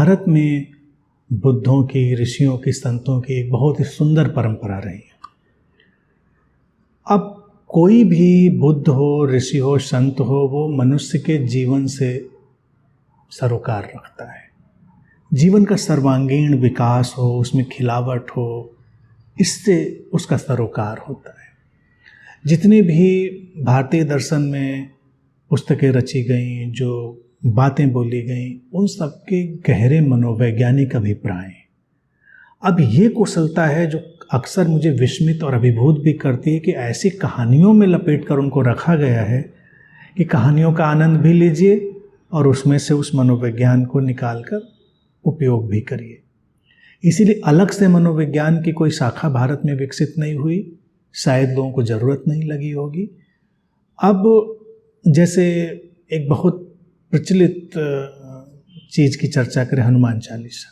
भारत में बुद्धों की, ऋषियों की, संतों की एक बहुत ही सुंदर परंपरा रही है। अब कोई भी बुद्ध हो, ऋषि हो, संत हो, वो मनुष्य के जीवन से सरोकार रखता है। जीवन का सर्वांगीण विकास हो, उसमें खिलावट हो, इससे उसका सरोकार होता है। जितने भी भारतीय दर्शन में पुस्तकें रची गई, जो बातें बोली गई, उन सबके गहरे मनोवैज्ञानिक अभिप्राय। अब ये कुशलता है जो अक्सर मुझे विस्मित और अभिभूत भी करती है कि ऐसी कहानियों में लपेटकर उनको रखा गया है कि कहानियों का आनंद भी लीजिए और उसमें से उस मनोविज्ञान को निकालकर उपयोग भी करिए। इसीलिए अलग से मनोविज्ञान की कोई शाखा भारत में विकसित नहीं हुई, शायद लोगों को ज़रूरत नहीं लगी होगी। अब जैसे एक बहुत प्रचलित चीज़ की चर्चा करें, हनुमान चालीसा।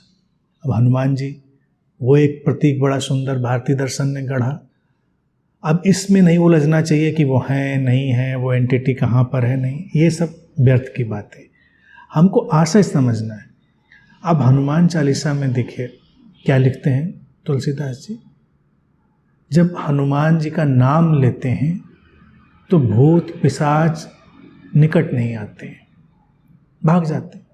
अब हनुमान जी वो एक प्रतीक बड़ा सुंदर भारतीय दर्शन ने गढ़ा। अब इसमें नहीं उलझना चाहिए कि वो हैं नहीं हैं, वो एंटिटी कहाँ पर है, नहीं, ये सब व्यर्थ की बात है। हमको आशय समझना है। अब हनुमान चालीसा में देखिए क्या लिखते हैं तुलसीदास जी, जब हनुमान जी का नाम लेते हैं तो भूत पिशाच निकट नहीं आते हैं, भाग जाते हैं।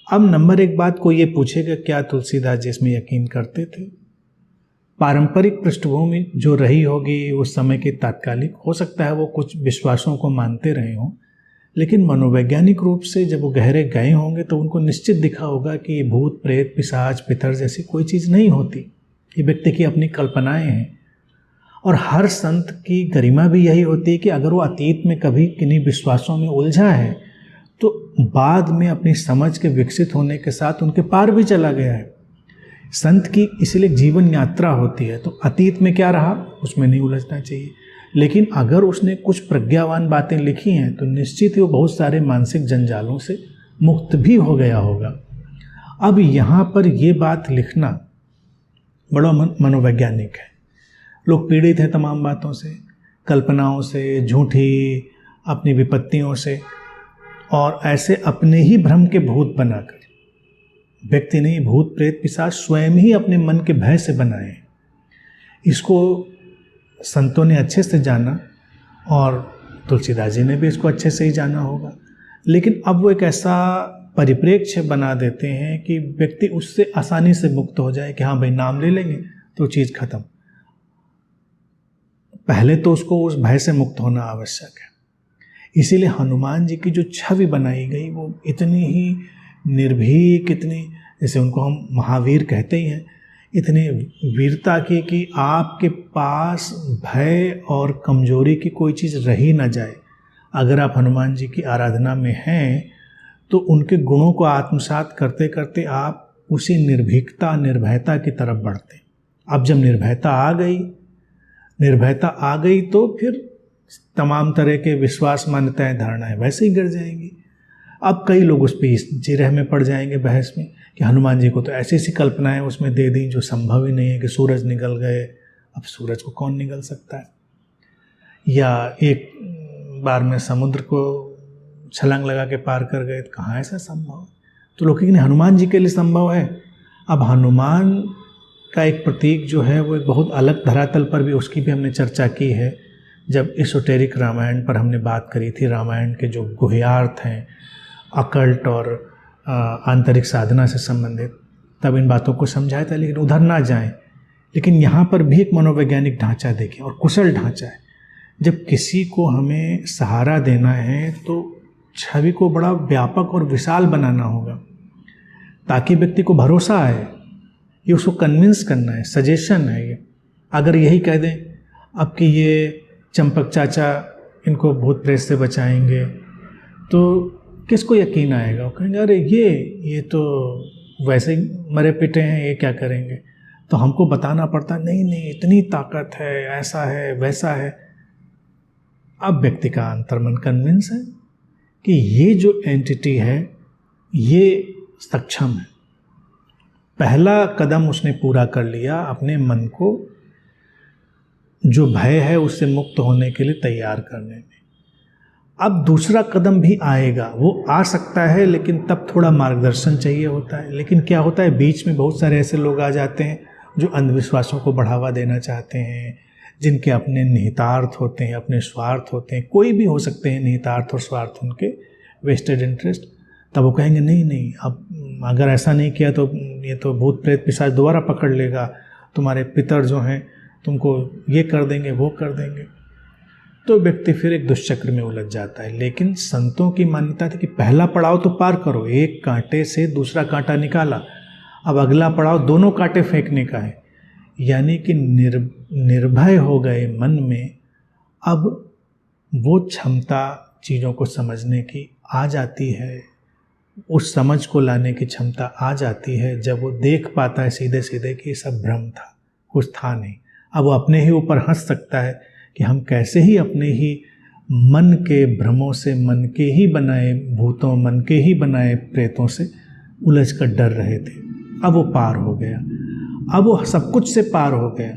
अब नंबर एक बात को ये पूछेगा, क्या तुलसीदास जी इसमें यकीन करते थे? पारंपरिक पृष्ठभूमि जो रही होगी उस समय की तात्कालिक, हो सकता है वो कुछ विश्वासों को मानते रहे हों, लेकिन मनोवैज्ञानिक रूप से जब वो गहरे गए होंगे तो उनको निश्चित दिखा होगा कि ये भूत प्रेत पिशाच पितर जैसी कोई चीज़ नहीं होती, ये व्यक्ति की अपनी कल्पनाएं हैं। और हर संत की गरिमा भी यही होती है कि अगर वो अतीत में कभी किन्हीं विश्वासों में उलझा है तो बाद में अपनी समझ के विकसित होने के साथ उनके पार भी चला गया है। संत की इसलिए जीवन यात्रा होती है, तो अतीत में क्या रहा उसमें नहीं उलझना चाहिए। लेकिन अगर उसने कुछ प्रज्ञावान बातें लिखी हैं तो निश्चित ही वो बहुत सारे मानसिक जंजालों से मुक्त भी हो गया होगा। अब यहाँ पर ये बात लिखना बड़ा मनोवैज्ञानिक है। लोग पीड़ित हैं तमाम बातों से, कल्पनाओं से, झूठी अपनी विपत्तियों से, और ऐसे अपने ही भ्रम के भूत बनाकर, व्यक्ति नहीं भूत प्रेत पिशाच स्वयं ही अपने मन के भय से बनाए। इसको संतों ने अच्छे से जाना और तुलसीदास जी ने भी इसको अच्छे से ही जाना होगा। लेकिन अब वो एक ऐसा परिप्रेक्ष्य बना देते हैं कि व्यक्ति उससे आसानी से मुक्त हो जाए कि हाँ भाई नाम ले लेंगे तो चीज़ खत्म। पहले तो उसको उस भय से मुक्त होना आवश्यक है। इसीलिए हनुमान जी की जो छवि बनाई गई वो इतनी ही निर्भीक, इतनी, जैसे उनको हम महावीर कहते ही हैं, इतनी वीरता की कि आपके पास भय और कमजोरी की कोई चीज़ रही ना जाए। अगर आप हनुमान जी की आराधना में हैं तो उनके गुणों को आत्मसात करते करते आप उसी निर्भीकता, निर्भयता की तरफ बढ़ते। अब जब निर्भयता आ गई तो फिर तमाम तरह के विश्वास, मान्यताएं, धारणाएं वैसे ही गिर जाएंगी। अब कई लोग उस पर इस जिरह में पड़ जाएंगे बहस में कि हनुमान जी को तो ऐसी ऐसी कल्पनाएं उसमें दे दी जो संभव ही नहीं है, कि सूरज निकल गए। अब सूरज को कौन निगल सकता है? या एक बार में समुद्र को छलांग लगा के पार कर गए, तो कहाँ ऐसा संभव? तो लोग कहेंगे हनुमान जी के लिए संभव है। अब हनुमान का एक प्रतीक जो है वो एक बहुत अलग धरातल पर भी, उसकी भी हमने चर्चा की है जब एसोटेरिक रामायण पर हमने बात करी थी। रामायण के जो गुह्यार्थ हैं, अकल्ट और आंतरिक साधना से संबंधित, तब इन बातों को समझाया था। लेकिन उधर ना जाएं। लेकिन यहाँ पर भी एक मनोवैज्ञानिक ढांचा देखें, और कुशल ढांचा है। जब किसी को हमें सहारा देना है तो छवि को बड़ा व्यापक और विशाल बनाना होगा ताकि व्यक्ति को भरोसा आए। ये उसको कन्विंस करना है, सजेशन है ये। अगर यही कह दें अब कि ये चंपक चाचा इनको भूत प्रेत से बचाएंगे, तो किसको यकीन आएगा? वो कहेंगे अरे ये तो वैसे ही मरे पिटे हैं, ये क्या करेंगे? तो हमको बताना पड़ता नहीं इतनी ताकत है, ऐसा है वैसा है। अब व्यक्ति का अंतर्मन कन्विंस है कि ये जो एंटिटी है ये सक्षम है। पहला कदम उसने पूरा कर लिया, अपने मन को जो भय है उससे मुक्त होने के लिए तैयार करने में। अब दूसरा कदम भी आएगा, वो आ सकता है, लेकिन तब थोड़ा मार्गदर्शन चाहिए होता है। लेकिन क्या होता है, बीच में बहुत सारे ऐसे लोग आ जाते हैं जो अंधविश्वासों को बढ़ावा देना चाहते हैं, जिनके अपने निहितार्थ होते हैं, अपने स्वार्थ होते हैं, कोई भी हो सकते हैं निहितार्थ और स्वार्थ उनके, वेस्टेड इंटरेस्ट। तब वो कहेंगे नहीं नहीं, अब अगर ऐसा नहीं किया तो ये तो भूत प्रेत पिशाच दोबारा पकड़ लेगा, तुम्हारे पितर जो हैं तुमको ये कर देंगे, वो कर देंगे। तो व्यक्ति फिर एक दुष्चक्र में उलझ जाता है। लेकिन संतों की मान्यता थी कि पहला पड़ाव तो पार करो, एक कांटे से दूसरा कांटा निकाला, अब अगला पड़ाव दोनों कांटे फेंकने का है। यानी कि निर्भय हो गए मन में, अब वो क्षमता चीज़ों को समझने की आ जाती है, उस समझ को लाने की क्षमता आ जाती है जब वो देख पाता है सीधे सीधे कि सब भ्रम था, कुछ था नहीं। अब वो अपने ही ऊपर हंस सकता है कि हम कैसे ही अपने ही मन के भ्रमों से, मन के ही बनाए भूतों, मन के ही बनाए प्रेतों से उलझ कर डर रहे थे। अब वो पार हो गया, अब वो सब कुछ से पार हो गया।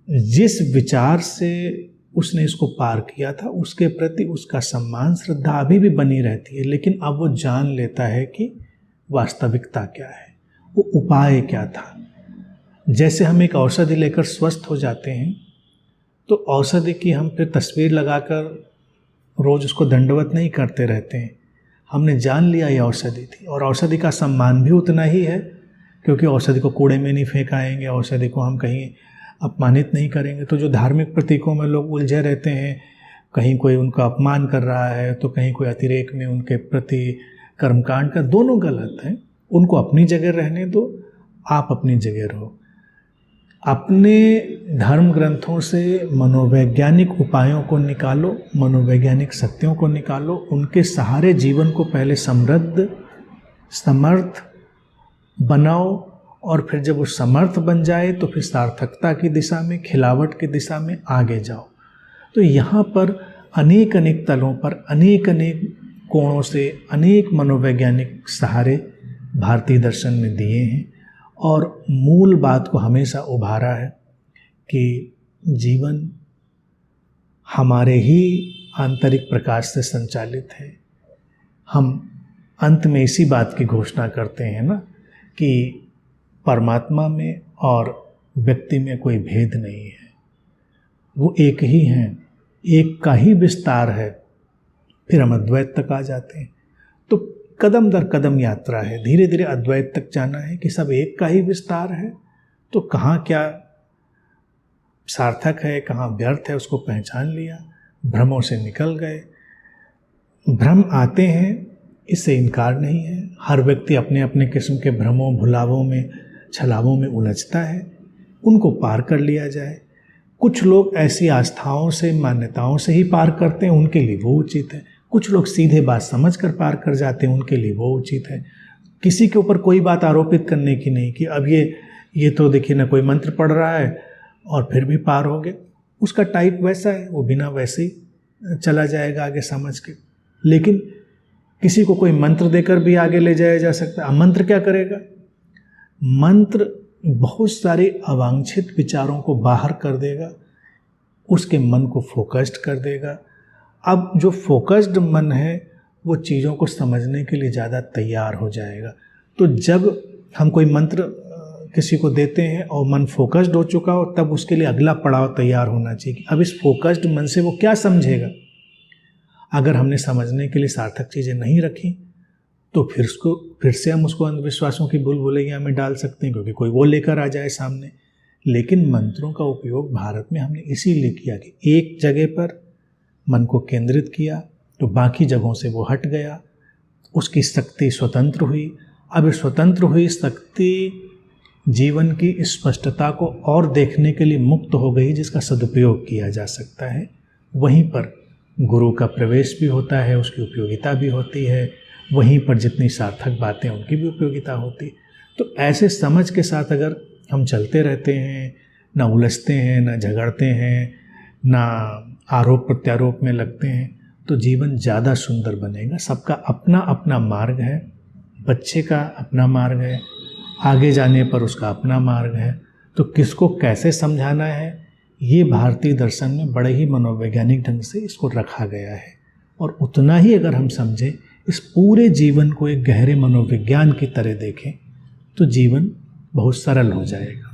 जिस विचार से उसने इसको पार किया था उसके प्रति उसका सम्मान, श्रद्धा अभी भी बनी रहती है, लेकिन अब वो जान लेता है कि वास्तविकता क्या है, वो उपाय क्या था। जैसे हम एक औषधि लेकर स्वस्थ हो जाते हैं तो औषधि की हम फिर तस्वीर लगाकर रोज़ उसको दंडवत नहीं करते रहते हैं। हमने जान लिया ये औषधि थी, और औषधि का सम्मान भी उतना ही है, क्योंकि औषधि को कूड़े में नहीं फेंकाएंगे, औषधि को हम कहीं अपमानित नहीं करेंगे। तो जो धार्मिक प्रतीकों में लोग उलझे रहते हैं, कहीं कोई उनका अपमान कर रहा है तो कहीं कोई अतिरेक में उनके प्रति कर्मकांड का, दोनों गलत हैं। उनको अपनी जगह रहने दो, आप अपनी जगह रहो। अपने धर्म ग्रंथों से मनोवैज्ञानिक उपायों को निकालो, मनोवैज्ञानिक सत्यों को निकालो, उनके सहारे जीवन को पहले समृद्ध समर्थ बनाओ, और फिर जब वो समर्थ बन जाए तो फिर सार्थकता की दिशा में, खिलावट की दिशा में आगे जाओ। तो यहाँ पर अनेक अनेक तलों पर, अनेक अनेक कोणों से, अनेक मनोवैज्ञानिक सहारे भारतीय दर्शन ने दिए हैं, और मूल बात को हमेशा उभारा है कि जीवन हमारे ही आंतरिक प्रकाश से संचालित है। हम अंत में इसी बात की घोषणा करते हैं ना कि परमात्मा में और व्यक्ति में कोई भेद नहीं है, वो एक ही हैं, एक का ही विस्तार है। फिर हम अद्वैत तक आ जाते हैं। तो कदम दर कदम यात्रा है, धीरे धीरे अद्वैत तक जाना है कि सब एक का ही विस्तार है। तो कहाँ क्या सार्थक है, कहाँ व्यर्थ है, उसको पहचान लिया, भ्रमों से निकल गए। भ्रम आते हैं, इससे इनकार नहीं है। हर व्यक्ति अपने अपने किस्म के भ्रमों, भुलावों में, छलावों में उलझता है, उनको पार कर लिया जाए। कुछ लोग ऐसी आस्थाओं से, मान्यताओं से ही पार करते हैं, उनके लिए वो उचित है। कुछ लोग सीधे बात समझ कर पार कर जाते हैं, उनके लिए वो उचित है। किसी के ऊपर कोई बात आरोपित करने की नहीं कि अब ये तो देखिए ना, कोई मंत्र पढ़ रहा है और फिर भी पार हो गया, उसका टाइप वैसा है, वो बिना वैसे ही चला जाएगा आगे समझ के। लेकिन किसी को कोई मंत्र देकर भी आगे ले जाया जा सकता है। मंत्र क्या करेगा? मंत्र बहुत सारे अवांछित विचारों को बाहर कर देगा, उसके मन को फोकस्ड कर देगा। अब जो फोकस्ड मन है वो चीज़ों को समझने के लिए ज़्यादा तैयार हो जाएगा। तो जब हम कोई मंत्र किसी को देते हैं और मन फोकस्ड हो चुका हो, तब उसके लिए अगला पड़ाव तैयार होना चाहिए कि अब इस फोकस्ड मन से वो क्या समझेगा। अगर हमने समझने के लिए सार्थक चीज़ें नहीं रखी तो फिर से हम उसको अंधविश्वासों की भूल-भुलैया में डाल सकते हैं, क्योंकि कोई वो लेकर आ जाए सामने। लेकिन मंत्रों का उपयोग भारत में हमने इसीलिए किया कि एक जगह पर मन को केंद्रित किया तो बाकी जगहों से वो हट गया, उसकी शक्ति स्वतंत्र हुई। अब इस स्वतंत्र हुई शक्ति जीवन की स्पष्टता को और देखने के लिए मुक्त हो गई, जिसका सदुपयोग किया जा सकता है। वहीं पर गुरु का प्रवेश भी होता है, उसकी उपयोगिता भी होती है। वहीं पर जितनी सार्थक बातें उनकी भी उपयोगिता होती। तो ऐसे समझ के साथ अगर हम चलते रहते हैं, ना उलझते हैं, ना झगड़ते हैं, ना आरोप प्रत्यारोप में लगते हैं, तो जीवन ज़्यादा सुंदर बनेगा। सबका अपना अपना मार्ग है, बच्चे का अपना मार्ग है, आगे जाने पर उसका अपना मार्ग है। तो किसको कैसे समझाना है, ये भारतीय दर्शन में बड़े ही मनोवैज्ञानिक ढंग से इसको रखा गया है। और उतना ही अगर हम समझें, इस पूरे जीवन को एक गहरे मनोविज्ञान की तरह देखें, तो जीवन बहुत सरल हो जाएगा।